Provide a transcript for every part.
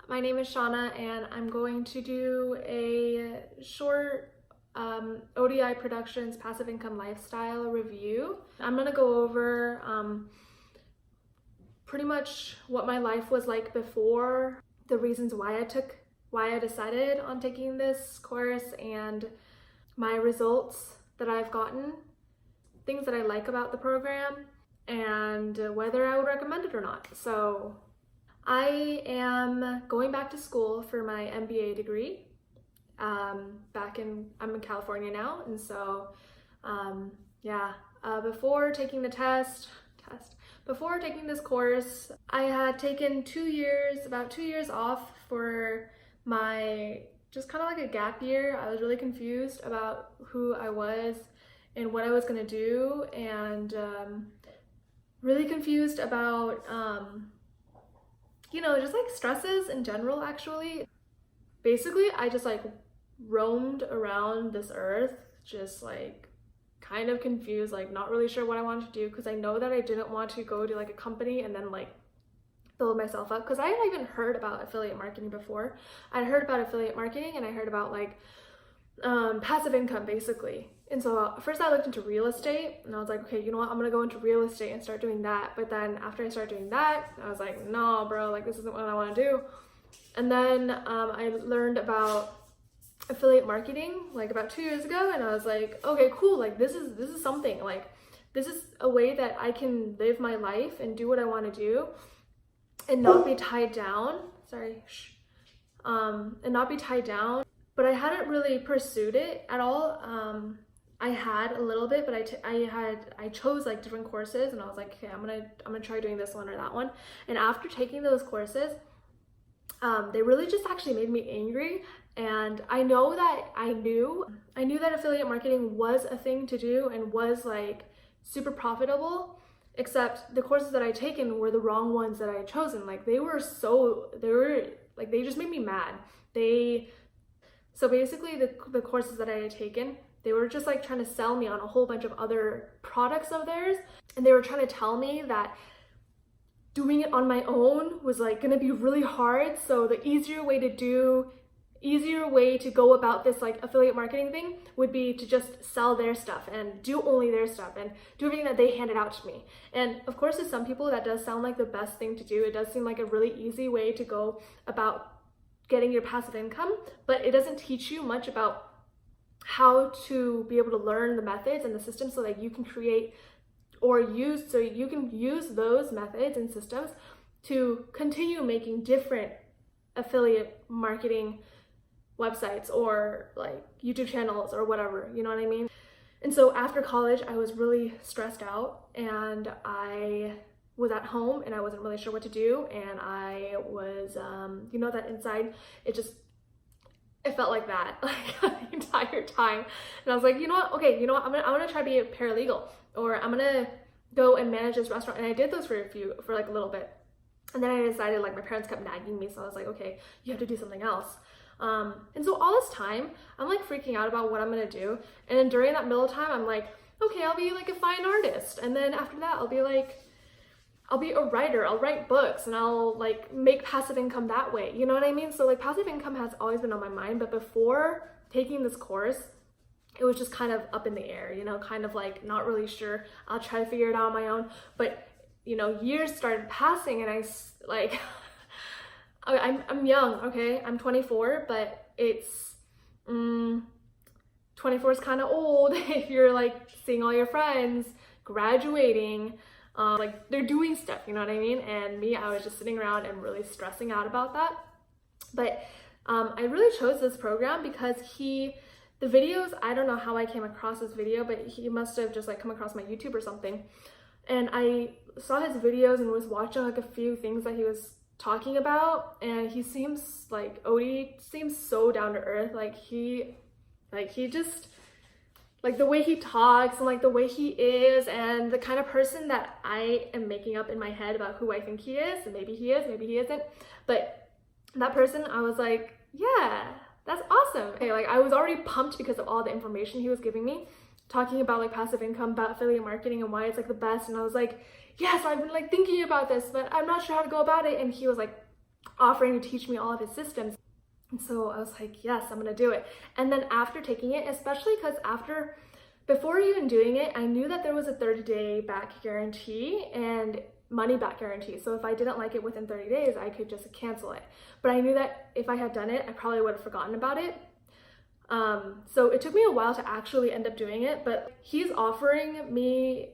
My name is Shauna and I'm going to do a short ODi Productions passive income lifestyle review. I'm going to go over pretty much what my life was like before, the reasons why I decided on taking this course, and my results that I've gotten, things that I like about the program, and whether I would recommend it or not. So I am going back to school for my MBA degree. I'm in California now, and so before taking this course, I had taken about 2 years off for my, just kind of like a gap year. I was really confused about who I was and what I was gonna do, and really confused about just like stresses in general. Actually, basically I just like roamed around this earth, just like kind of confused, like not really sure what I wanted to do, because I know that I didn't want to go to like a company and then like build myself up, because I hadn't even heard about affiliate marketing before. I'd heard about affiliate marketing and I heard about like passive income basically. And so first I looked into real estate and I was like, okay, you know what, I'm gonna go into real estate and start doing that. But then after I started doing that, I was like, no bro, like this isn't what I want to do. And then I learned about affiliate marketing like about 2 years ago, and I was like, okay, cool, like this is something, like this is a way that I can live my life and do what I want to do and not be tied down. And not be tied down. But I hadn't really pursued it at all. I had a little bit, but I chose like different courses, and I was like, okay, I'm gonna try doing this one or that one. And after taking those courses, they really just actually made me angry. And I knew that affiliate marketing was a thing to do and was like super profitable, except the courses that I taken were the wrong ones that I had chosen. Like they just made me mad. So basically the courses that I had taken, they were just like trying to sell me on a whole bunch of other products of theirs. And they were trying to tell me that doing it on my own was like gonna be really hard. So the easier way to go about this like affiliate marketing thing would be to just sell their stuff and do only their stuff and do everything that they handed out to me. And of course, to some people that does sound like the best thing to do. It does seem like a really easy way to go about getting your passive income, but it doesn't teach you much about how to be able to learn the methods and the systems so that you can use those methods and systems to continue making different affiliate marketing websites or like YouTube channels or whatever, you know what I mean? And so after college, I was really stressed out, and I was at home and I wasn't really sure what to do, and I was that inside it felt like that like the entire time. And I was like, I'm gonna try to be a paralegal, or I'm gonna go and manage this restaurant. And I did those for like a little bit, and then I decided, like my parents kept nagging me, so I was like, okay, you have to do something else. And so all this time I'm like freaking out about what I'm gonna do, and then during that middle time I'm like, okay, I'll be like a fine artist, and then after that I'll be a writer, I'll write books, and I'll like make passive income that way, you know what I mean? So like passive income has always been on my mind, but before taking this course, it was just kind of up in the air, kind of like not really sure. I'll try to figure it out on my own. But years started passing, and I'm young, okay? I'm 24, but it's 24 is kind of old if you're like seeing all your friends graduating, like they're doing stuff, you know what I mean? And me, I was just sitting around and really stressing out about that. But I really chose this program because the videos, I don't know how I came across this video, but he must have just like come across my YouTube or something. And I saw his videos and was watching like a few things that he was talking about, and he seems like ODi seems so down to earth. Like he just, like the way he talks and like the way he is, and the kind of person that I am making up in my head about who I think he is. And maybe he is, maybe he isn't, but that person, I was like, yeah, that's awesome. Okay, like I was already pumped because of all the information he was giving me, talking about like passive income, about affiliate marketing and why it's like the best. And I was like, yeah, so I've been like thinking about this, but I'm not sure how to go about it. And he was like offering to teach me all of his systems. And so I was like, yes, I'm gonna do it. And then after taking it, especially because before even doing it, I knew that there was a 30-day back guarantee and money back guarantee. So if I didn't like it within 30 days, I could just cancel it. But I knew that if I had done it, I probably would have forgotten about it. So it took me a while to actually end up doing it, but he's offering me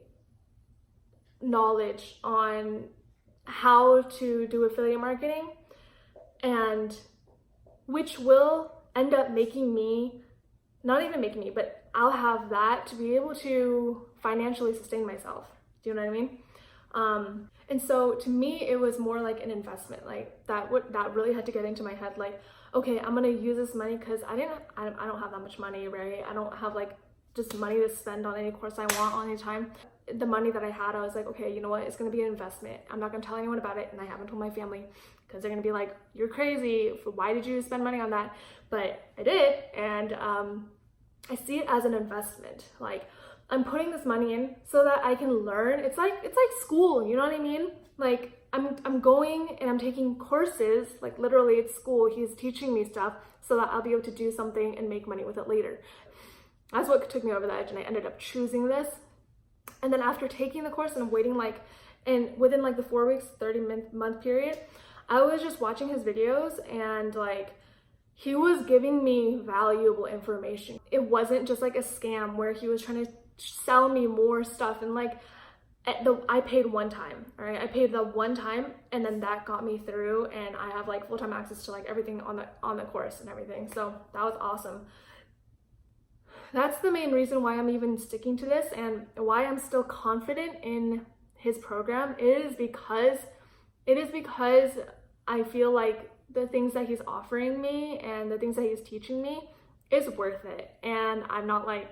knowledge on how to do affiliate marketing, and which will end up making me, not even making me, but I'll have that to be able to financially sustain myself. Do you know what I mean? And so to me, it was more like an investment, like that really had to get into my head, like, okay, I'm gonna use this money because I don't have that much money, right? I don't have like just money to spend on any course I want on any time. The money that I had, I was like, okay, you know what? It's gonna be an investment. I'm not gonna tell anyone about it, and I haven't told my family because they're gonna be like, you're crazy. Why did you spend money on that? But I did, and I see it as an investment. Like, I'm putting this money in so that I can learn. It's like school, you know what I mean? Like I'm going and I'm taking courses, like literally it's school. He's teaching me stuff so that I'll be able to do something and make money with it later. That's what took me over the edge, and I ended up choosing this. And then after taking the course and waiting within like the 4 weeks, 30-month period, I was just watching his videos, and like he was giving me valuable information. It wasn't just like a scam where he was trying to sell me more stuff, and like I paid one time, all right? I paid the one time, and then that got me through, and I have like full-time access to like everything on the course and everything. So that was awesome. That's the main reason why I'm even sticking to this, and why I'm still confident in his program. It is because I feel like the things that he's offering me and the things that he's teaching me is worth it. And I'm not like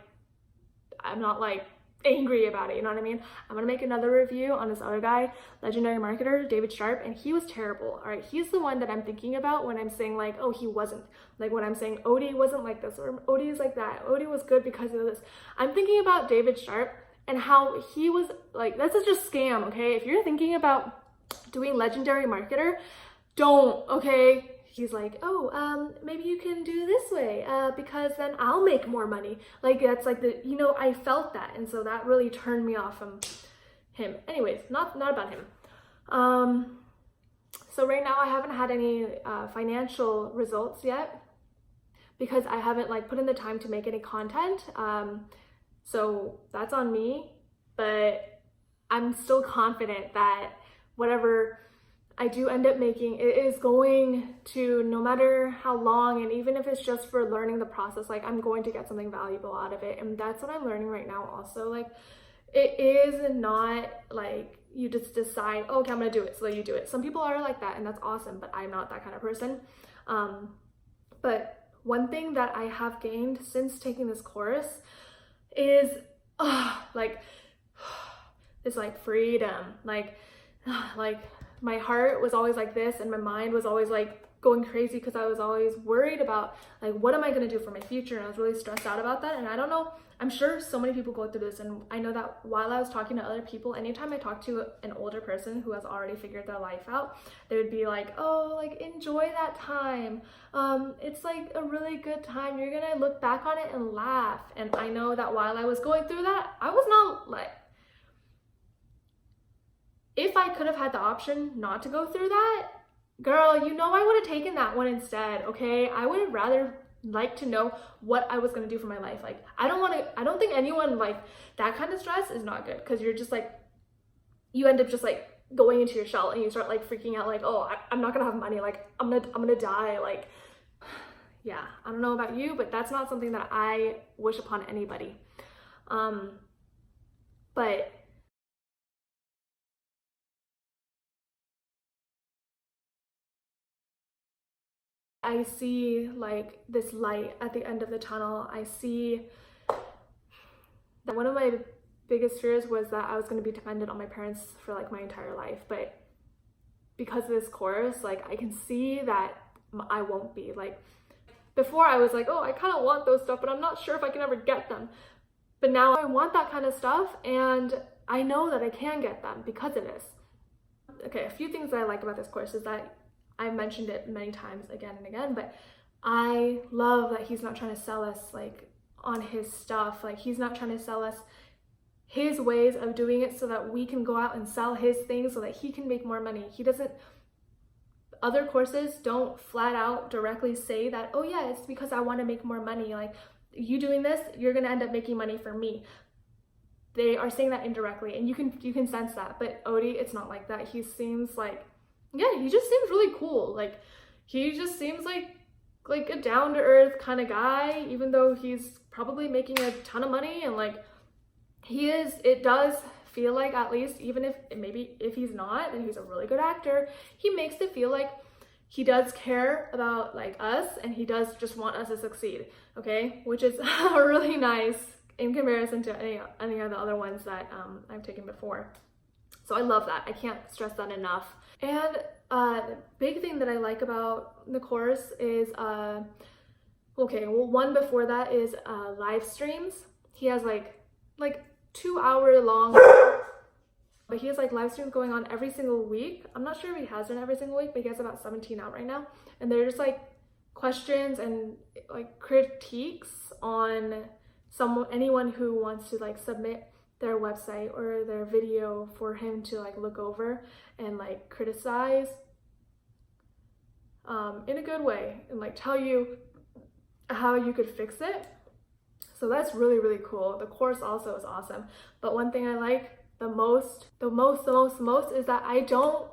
angry about it, you know what I mean? I'm gonna make another review on this other guy, legendary marketer, David Sharp, and he was terrible, all right? He's the one that I'm thinking about when I'm saying like, oh, he wasn't. Like when I'm saying ODi wasn't like this, or ODi is like that. ODi was good because of this. I'm thinking about David Sharp and how he was like, that's such a scam, okay? If you're thinking about doing legendary marketer, don't, okay? He's like, oh, maybe you can do this way because then I'll make more money. Like that's like I felt that, and so that really turned me off from him. Anyways, not about him. So right now I haven't had any financial results yet because I haven't like put in the time to make any content. So that's on me, but I'm still confident that whatever I do end up making, it is going to, no matter how long, and even if it's just for learning the process, like I'm going to get something valuable out of it. And that's what I'm learning right now also. Like it is not like you just decide, oh, okay, I'm gonna do it, so you do it. Some people are like that, and that's awesome, but I'm not that kind of person. But one thing that I have gained since taking this course is like this like freedom, like my heart was always like this, and my mind was always like going crazy because I was always worried about like, what am I going to do for my future? And I was really stressed out about that. And I don't know, I'm sure so many people go through this. And I know that while I was talking to other people, anytime I talk to an older person who has already figured their life out, they would be like, oh, like enjoy that time. It's like a really good time. You're going to look back on it and laugh. And I know that while I was going through that, I was not like, if I could have had the option not to go through that, girl, I would have taken that one instead, okay? I would have rather like to know what I was gonna do for my life. Like, I don't think anyone, like, that kind of stress is not good, because you're just like, you end up just like going into your shell, and you start like freaking out, like, oh, I'm not gonna have money, like, I'm gonna die, like, yeah, I don't know about you, but that's not something that I wish upon anybody. But I see like this light at the end of the tunnel. I see that one of my biggest fears was that I was going to be dependent on my parents for like my entire life, but because of this course, like I can see that I won't be. Like before I was like, oh, I kind of want those stuff, but I'm not sure if I can ever get them. But now I want that kind of stuff, and I know that I can get them because of this. Okay, a few things that I like about this course is that I've mentioned it many times again and again, but I love that he's not trying to sell us like on his stuff. Like he's not trying to sell us his ways of doing it so that we can go out and sell his things so that he can make more money. He doesn't, other courses don't flat out directly say that, oh yeah, it's because I want to make more money. Like you doing this, you're going to end up making money for me. They are saying that indirectly, and you can sense that. But ODi, it's not like that. He seems like, yeah, he just seems really cool. Like he just seems like a down-to-earth kind of guy, even though he's probably making a ton of money, and like he is, it does feel like, at least, even if maybe if he's not, and he's a really good actor, he makes it feel like he does care about like us, and he does just want us to succeed, okay? Which is really nice in comparison to any of the other ones that I've taken before. So I love that. I can't stress that enough. And the big thing that I like about the course is, okay, well, one before that is live streams. He has like 2-hour long, but he has like live streams going on every single week. I'm not sure if he has done every single week, but he has about 17 out right now. And they're just like questions and like critiques on anyone who wants to like submit their website or their video for him to like look over and like criticize in a good way, and like tell you how you could fix it. So that's really, really cool. The course also is awesome. But one thing I like the most is that I don't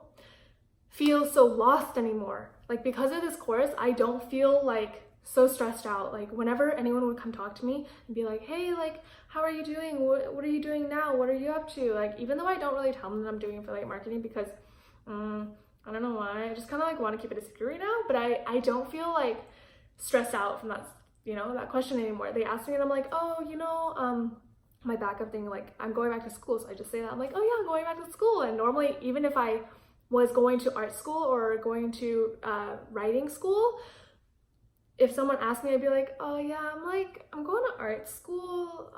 feel so lost anymore. Like because of this course, I don't feel like so stressed out. Like whenever anyone would come talk to me and be like, hey, like, how are you doing? What are you doing now? What are you up to? Like, even though I don't really tell them that I'm doing affiliate marketing because I don't know why, I just kind of like want to keep it a secret right now, but I don't feel like stressed out from that, you know, that question anymore. They ask me and I'm like, oh, you know, my backup thing, like I'm going back to school. So I just say that, I'm like, oh yeah, I'm going back to school. And normally, even if I was going to art school or going to writing school, if someone asked me, I'd be like, oh yeah, I'm going to art school.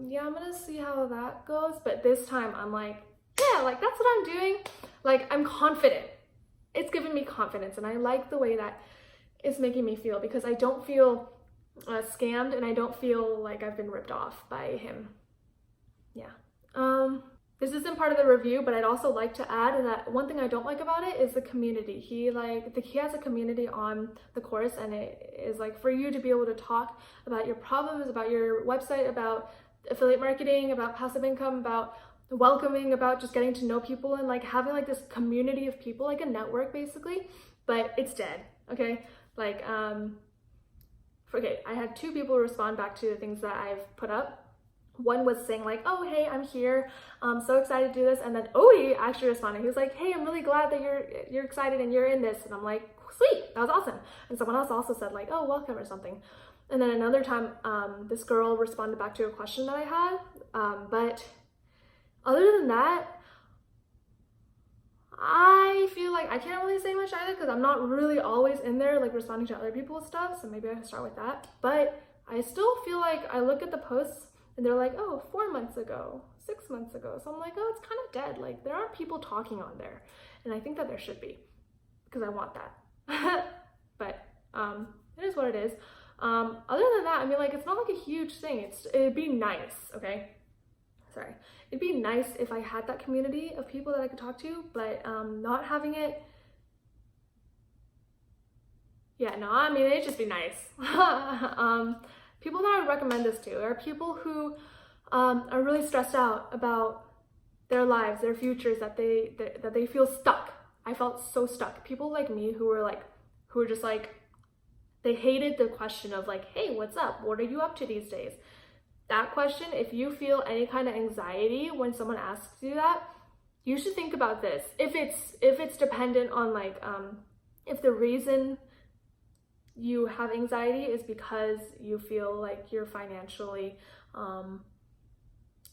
Yeah, I'm gonna see how that goes. But this time I'm like, yeah, like that's what I'm doing. Like I'm confident. It's giving me confidence, and I like the way that it's making me feel, because I don't feel scammed, and I don't feel like I've been ripped off by him. Yeah. This isn't part of the review, but I'd also like to add that one thing I don't like about it is the community. He has a community on the course, and it is like for you to be able to talk about your problems, about your website, about affiliate marketing, about passive income, about welcoming, about just getting to know people, and like having like this community of people, like a network basically. But it's dead, okay? Like, okay, I had 2 people respond back to the things that I've put up. One was saying like, oh, hey, I'm here. I'm so excited to do this. And then ODi actually responded. He was like, hey, I'm really glad that you're excited and you're in this. And I'm like, sweet, that was awesome. And someone else also said like, oh, welcome or something. And then another time, this girl responded back to a question that I had. But other than that, I feel like I can't really say much either, because I'm not really always in there like responding to other people's stuff. So maybe I can start with that. But I still feel like I look at the posts and they're like, oh, 4 months ago, 6 months ago. So I'm like, oh, it's kind of dead. Like there aren't people talking on there. And I think that there should be, because I want that. But it is what it is. Other than that, I mean, like, it's not like a huge thing. It'd be nice, okay? Sorry. It'd be nice if I had that community of people that I could talk to, but not having it, yeah, no, I mean, it'd just be nice. People that I would recommend this to are people who are really stressed out about their lives, their futures, that they feel stuck. I felt so stuck. People like me who were just like, they hated the question of like, hey, what's up? What are you up to these days? That question, if you feel any kind of anxiety when someone asks you that, you should think about this. If it's dependent on like, if the reason you have anxiety is because you feel like you're financially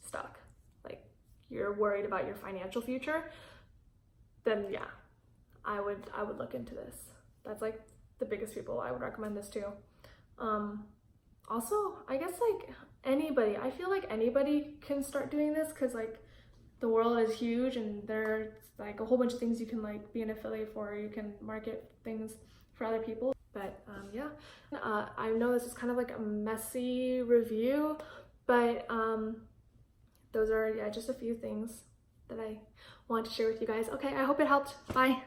stuck, like you're worried about your financial future, then yeah, I would look into this. That's like the biggest people I would recommend this to. Also, I guess like anybody, I feel like anybody can start doing this, because like the world is huge, and there's like a whole bunch of things you can like be an affiliate for. You can market things for other people. But yeah, I know this is kind of like a messy review, but those are, yeah, just a few things that I want to share with you guys. Okay, I hope it helped. Bye.